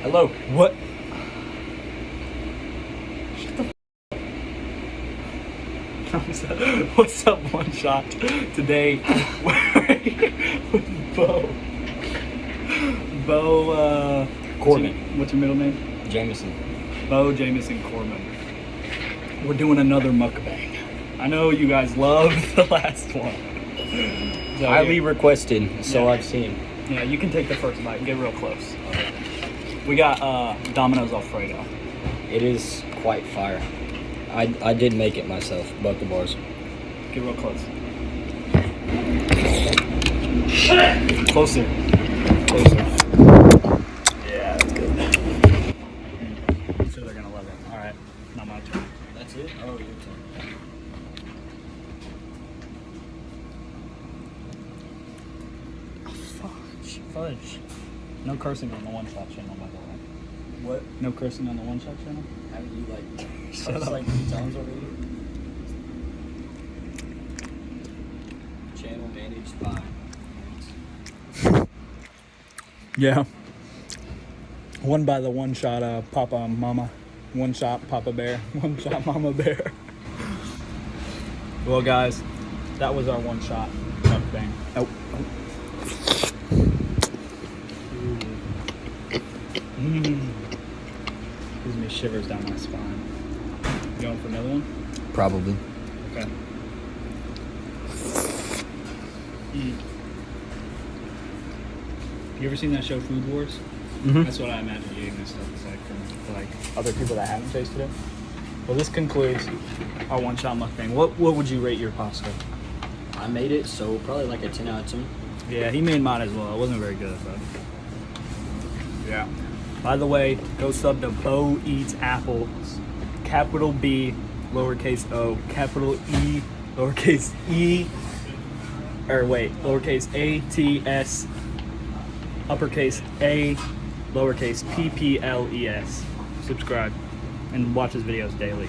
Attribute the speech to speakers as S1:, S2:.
S1: Hello.
S2: What? What's up, One Shot? Today, with Bo,
S1: Corbin.
S2: what's your middle name?
S1: Jameson.
S2: Bo Jameson Corbin. We're doing another mukbang. I know you guys loved the last one. So,
S1: Highly requested, so
S2: Yeah.
S1: I've seen.
S2: Yeah, you can take the first bite. Get real close. We got Domino's Alfredo.
S1: It is quite fire. I did make it myself, both the bars.
S2: Get real close. Closer. Closer. Yeah, that's good. I'm sure they're gonna love it. All right, not my turn.
S1: That's it? Oh, your turn.
S2: Fudge. No cursing on the One Shot channel, by the way.
S1: What?
S2: No cursing on the One Shot channel.
S1: Haven't you like
S2: Shut
S1: cursed
S2: up.
S1: like 3 times already? Channel managed by.
S2: Yeah. One by the One Shot Papa Mama. One Shot Papa Bear. One Shot Mama Bear. Well, guys, that was our One Shot mukbang. Oh. Gives me shivers down my spine. You going for another one?
S1: Probably.
S2: Okay. You ever seen that show Food Wars?
S1: Mm-hmm.
S2: That's what I imagine eating this stuff is like from like other people that haven't tasted it. Well, this concludes our One Shot mukbang. What would you rate your pasta?
S1: I made it, so probably like a 10 out of 10.
S2: Yeah, he made mine as well. It wasn't very good, but yeah. By the way, go sub to Bo Eats Apples. Capital B, lowercase O, capital E, lowercase E, lowercase A T S, uppercase A, lowercase P P L E S. Subscribe and watch his videos daily.